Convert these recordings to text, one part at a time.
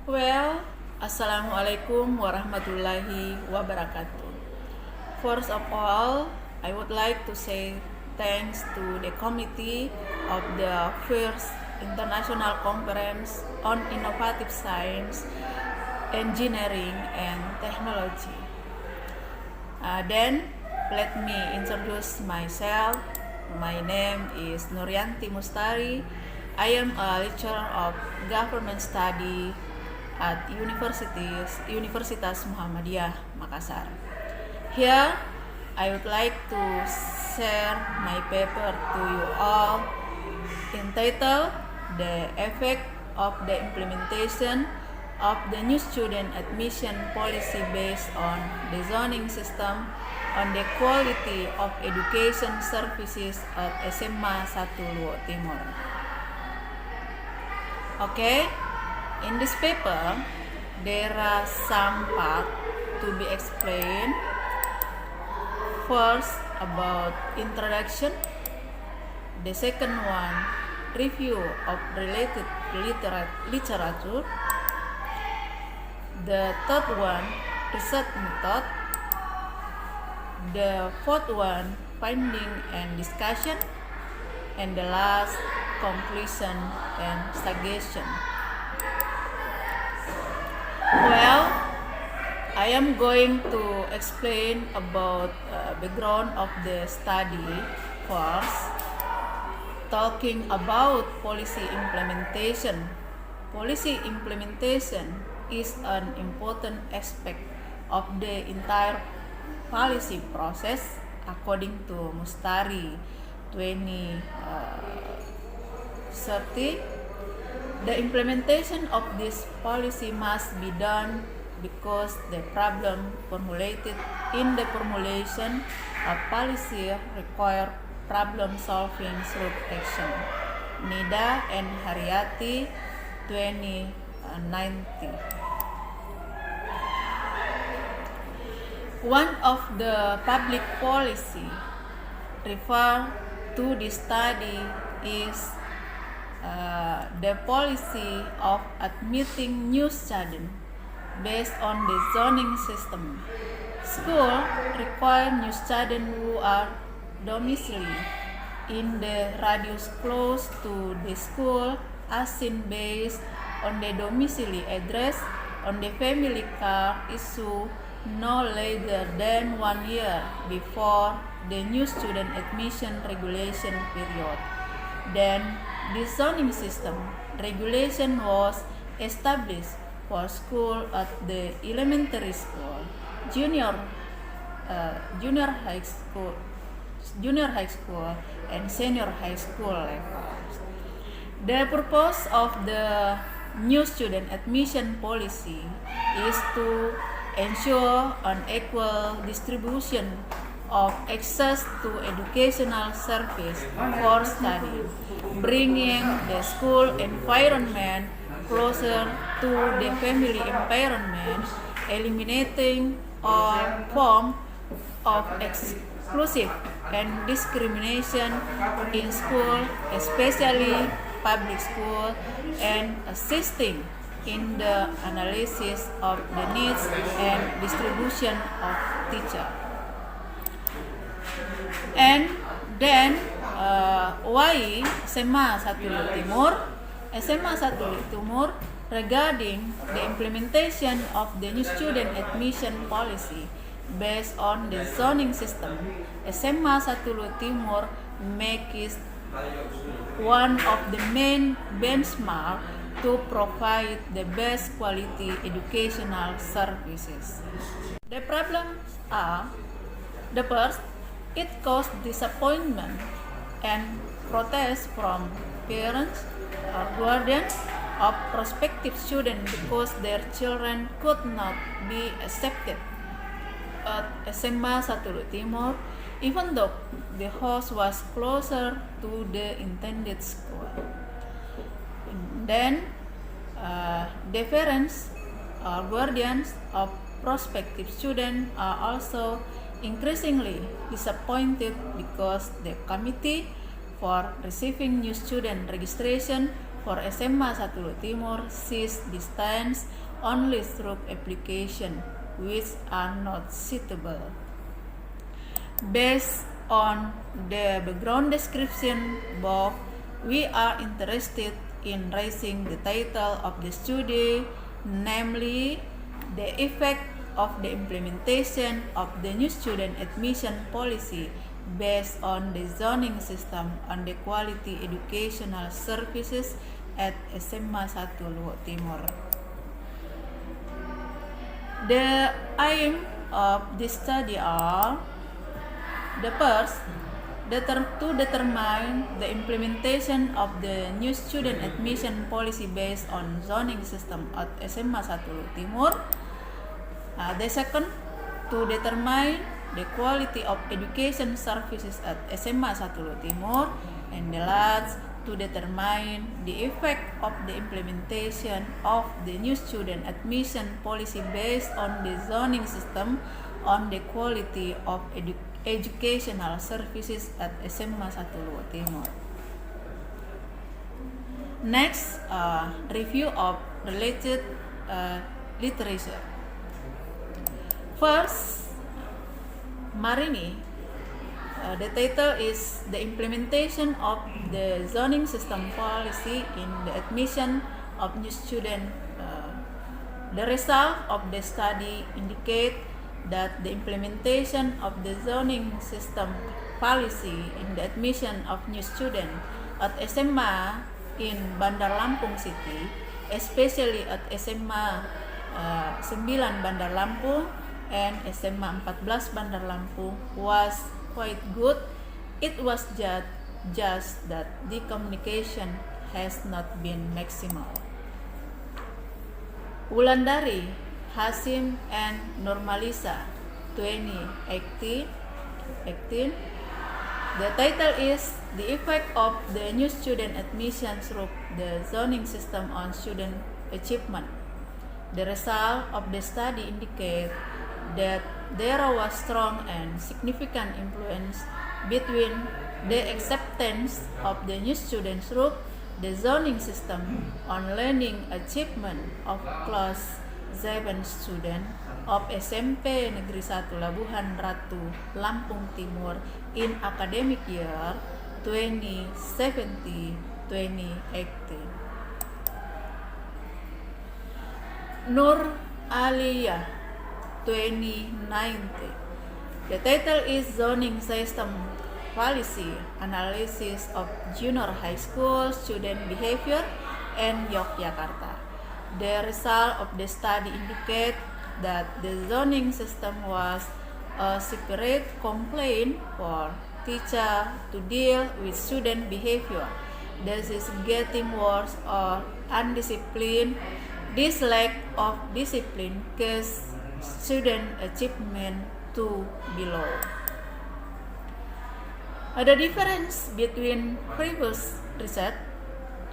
Well, Assalamualaikum warahmatullahi wabarakatuh. First of all, I would like to say thanks to the committee of the first International Conference on Innovative Science, Engineering, and Technology. Then, let me introduce myself. My name is Nuryanti Mustari. I am a lecturer of Government Study at Universitas Muhammadiyah Makassar. Here, I would like to share my paper to you all entitled "The Effect of the Implementation of the New Student Admission Policy Based on the Zoning System on the Quality of Education Services at SMA 1 Luwu Timur." Okay. In this paper, there are some parts to be explained. First, about introduction. The second one, review of related literature. The third one, research method. The fourth one, finding and discussion. And the last, conclusion and suggestion. Well, I am going to explain about background of the study first, talking about policy implementation. Policy implementation is an important aspect of the entire policy process according to Mustari 2030. The implementation of this policy must be done because the problem formulated in the formulation of policy require problem-solving through action. Nida and Haryati, 2090. One of the public policy referred to this study is the policy of admitting new students based on the zoning system. Schools require new students who are domiciled in the radius close to the school as seen based on the domicile address on the family card issued no later than 1 year before the new student admission regulation period. Then, the zoning system regulation was established for school at the elementary school, junior high school, and senior high school levels. The purpose of the new student admission policy is to ensure an equal distribution of access to educational service for study, bringing the school environment closer to the family environment, eliminating all form of exclusive and discrimination in school, especially public school, and assisting in the analysis of the needs and distribution of teachers. And then why SMA 1 Luwu Timur? SMA 1 Luwu Timur regarding the implementation of the new student admission policy based on the zoning system. SMA 1 Luwu Timur makes one of the main benchmark to provide the best quality educational services. The problems are: the first, it caused disappointment and protest from parents or guardians of prospective students because their children could not be accepted at SMA 1 Luwu Timur, even though the house was closer to the intended school. And then, the parents or guardians of prospective students are also increasingly disappointed because the committee for receiving new student registration for SMA 1 Luhut Timur sees distance only through application which are not suitable. Based on the background description above, we are interested in raising the title of the study, namely the effect of the implementation of the new student admission policy based on the zoning system on the quality educational services at SMA 1 Luhut Timur. The aim of this study are: the first, to determine the implementation of the new student admission policy based on zoning system at SMA 1 Luhut Timur. The second, to determine the quality of education services at SMA 1 Luhut Timur. And the last, to determine the effect of the implementation of the new student admission policy based on the zoning system on the quality of educational services at SMA 1 Luhut Timur. Next, review of related literature. First, Marini. The title is The Implementation of the Zoning System Policy in the Admission of New Students. The result of the study indicate that the implementation of the zoning system policy in the admission of new students at SMA in Bandar Lampung City, especially at SMA 9 Bandar Lampung and SMA 14 Bandar Lampung, was quite good. It was just that the communication has not been maximal. Wulandari, Hasim, and Nurmalisa, 2018. The title is The Effect of the New Student Admission Through the Zoning System on Student Achievement. The result of the study indicate that there was strong and significant influence between the acceptance of the new students through the zoning system on learning achievement of class 7 student of SMP Negeri 1 Labuhan Ratu, Lampung Timur in academic year 2017-2018. Nur Aliyah, 2019. The title is Zoning System Policy Analysis of Junior High School Student Behavior in Yogyakarta. The result of the study indicate that the zoning system was a separate complaint for teacher to deal with student behavior. This is getting worse or undisciplined. This lack of discipline causes student achievement to below. The difference between previous research: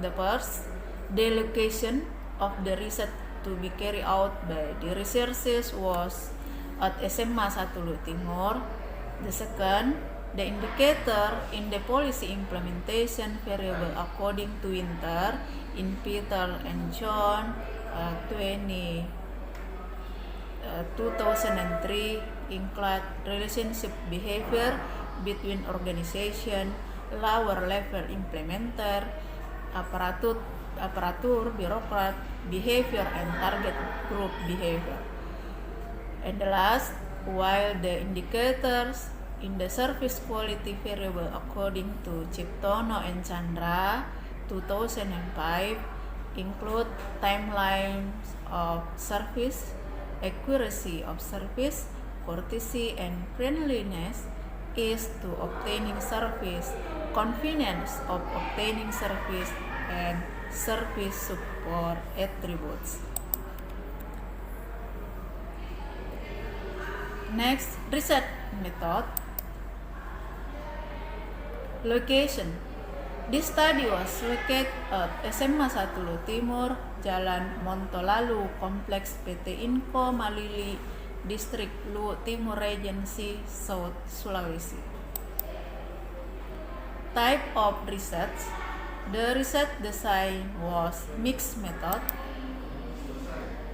the first, the location of the research to be carried out by the researchers was at SMA 1 Luhut Timur. The second, the indicator in the policy implementation variable according to Winter in Peter and John 2003 include relationship behavior between organization, lower level implementer, aparatur, bureaucrat behavior, and target group behavior. And the last, while the indicators in the service quality variable according to Ciptono and Chandra 2005 include timelines of service, accuracy of service, courtesy and friendliness is to obtaining service, convenience of obtaining service, and service support attributes. Next, research method. Location. This study was located at SMA 1 Luhut Timur, Jalan Montolalu, Kompleks PT Inco Malili, Distrik Luhut Timur Regency, South Sulawesi. Type of research. The research design was mixed method.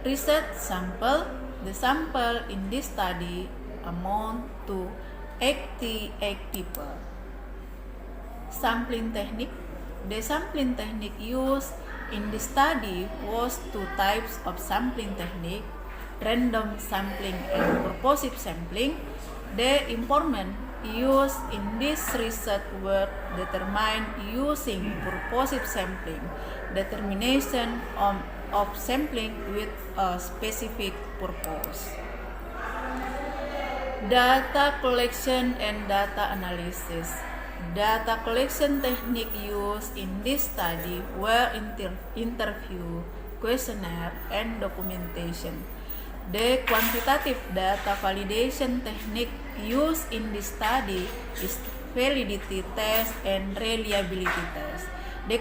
Research sample. The sample in this study amount to 88 people. Sampling technique. The sampling technique used in this study was two types of sampling technique, random sampling and purposive sampling. The information used in this research were determined using purposive sampling, determination of sampling with a specific purpose. Data collection and data analysis. Data collection technique used in this study were interview, questionnaire, and documentation. The quantitative data validation technique used in this study is validity test and reliability test. The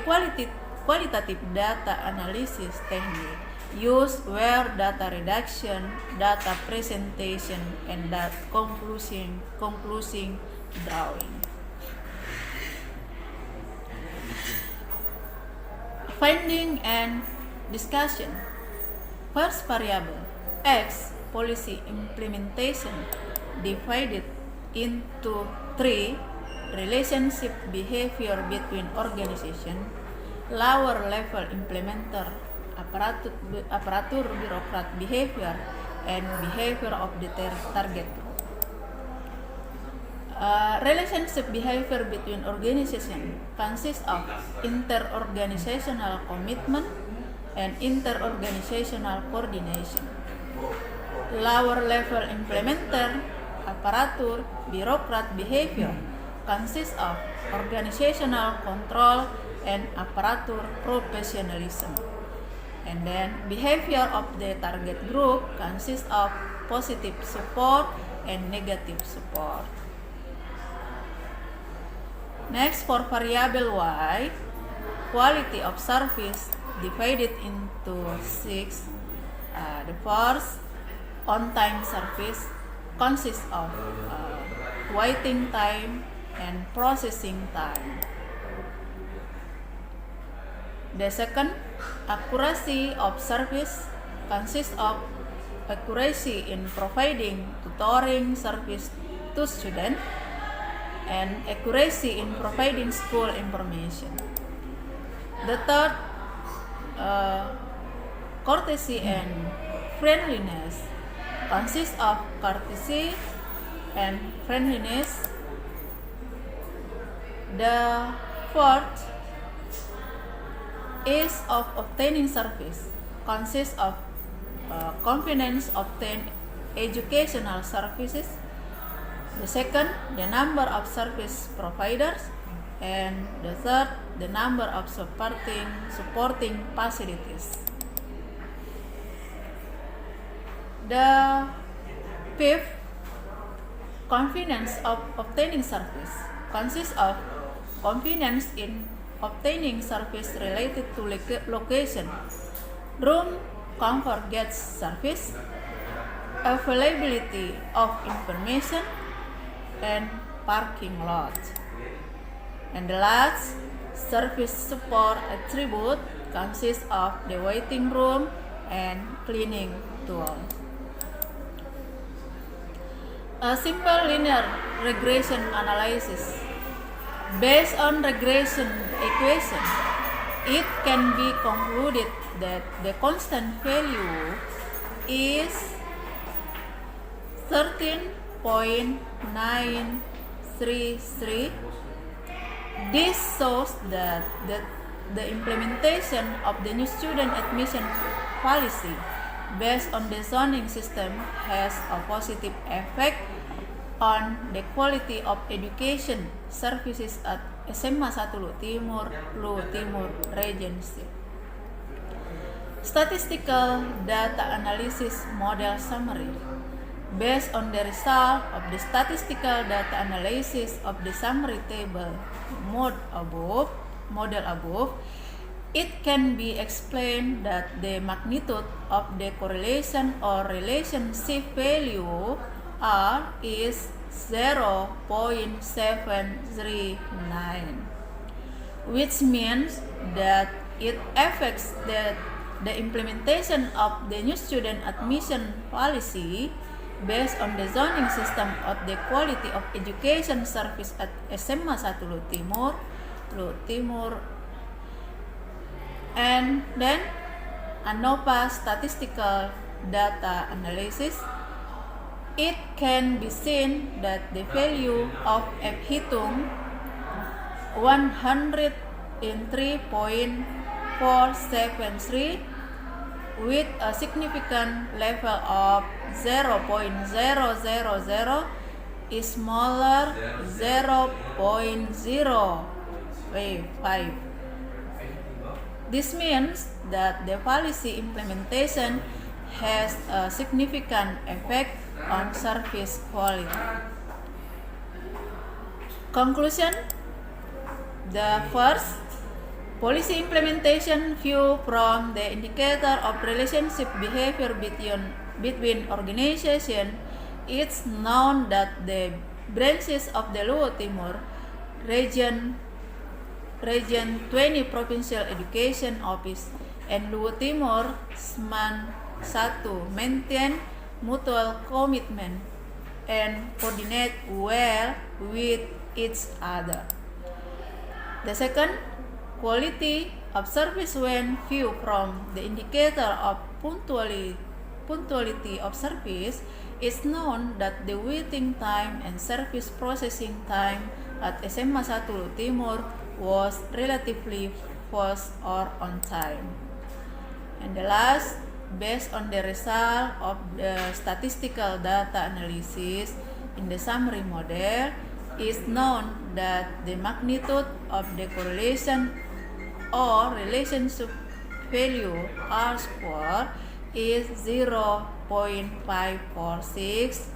qualitative data analysis technique used were data reduction, data presentation, and data conclusion drawing. Finding and discussion. First variable, X, policy implementation, divided into three: relationship behavior between organization, lower level implementer, aparatur birokrat behavior, and behavior of the target group. Relationship behavior between organizations consists of inter-organizational commitment and inter-organizational coordination. Lower level implementer, aparatur birokrat behavior consists of organizational control and aparatur professionalism. And then behavior of the target group consists of positive support and negative support. Next, for variable Y, quality of service divided into 6. The first, on-time service, consists of waiting time and processing time. The second, accuracy of service, consists of accuracy in providing tutoring service to students and accuracy in providing school information. The third, courtesy and friendliness, consists of courtesy and friendliness. The fourth, ease of obtaining service, consists of convenience obtain educational services. The second, the number of service providers, and the third, the number of supporting facilities. The fifth, convenience of obtaining service, consists of convenience in obtaining service related to location, room, comfort guest service, availability of information, and parking lot. And the last, service support attribute, consists of the waiting room and cleaning tool. A simple linear regression analysis. Based on regression equation, it can be concluded that the constant value is 13.933. This shows that the implementation of the new student admission policy based on the zoning system has a positive effect on the quality of education services at SMA 1 Luhut Timur Regency. Statistical data analysis model summary. Based on the result of the statistical data analysis of the summary table model above, it can be explained that the magnitude of the correlation or relationship value R is 0.739. which means that it affects the implementation of the new student admission policy based on the zoning system of the quality of education service at SMA 1 Luhut Timur, and then ANOPA statistical data analysis. It can be seen that the value of F-Hitung 103.473 with a significant level of 0.000 is smaller 0.055. This means that the policy implementation has a significant effect on service quality. Conclusion: the first, policy implementation view from the indicator of relationship behavior between organizations. It's known that the branches of the Luhut Timur Region 20 Provincial Education Office and Luhut Timur SMAN 1 maintain mutual commitment and coordinate well with each other. The second, quality of service when viewed from the indicator of punctuality of service. It's known that the waiting time and service processing time at SMA 1 Luhut Timur was relatively fast or on time. And the last, based on the result of the statistical data analysis in the summary model, it's known that the magnitude of the correlation or relationship value R-square is 0.546,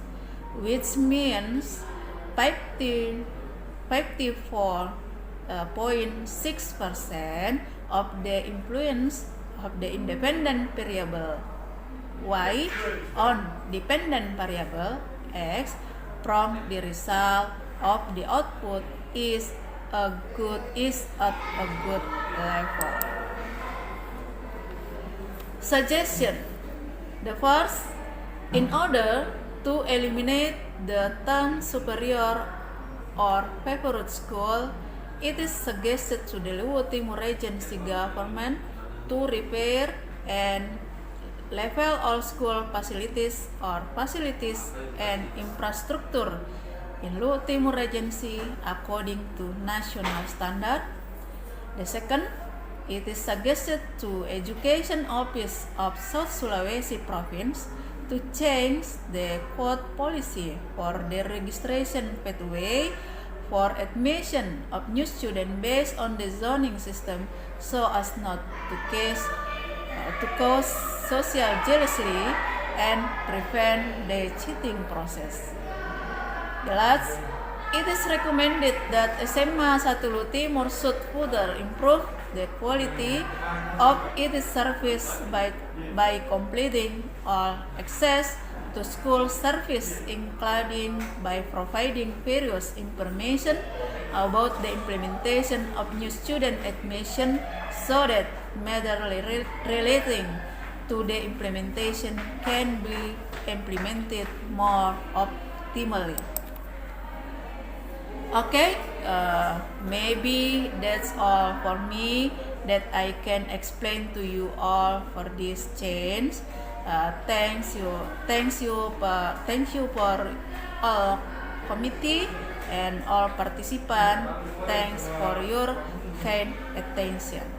which means 54.6% of the influence of the independent variable Y on dependent variable X from the result of the output is at a good level. Suggestion: the first, in order to eliminate the term superior or favorite school, it is suggested to the Luhut Timur Regency government to repair and level all school facilities and infrastructure in Luhut Timur Regency according to national standard. The second, it is suggested to Education Office of South Sulawesi Province to change the quote policy for the registration pathway for admission of new students based on the zoning system so as not to cause social jealousy and prevent the cheating process. The last, it is recommended that SMA 1 Luhut Timur should further improve the quality of its service by completing all access to school service, including by providing various information about the implementation of new student admission so that matters relating to the implementation can be implemented more optimally. Okay, maybe that's all for me that I can explain to you all for this change. Thank you for all committee and all participants. Thanks for your kind attention.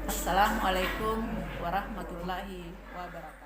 Assalamualaikum warahmatullahi wabarakatuh.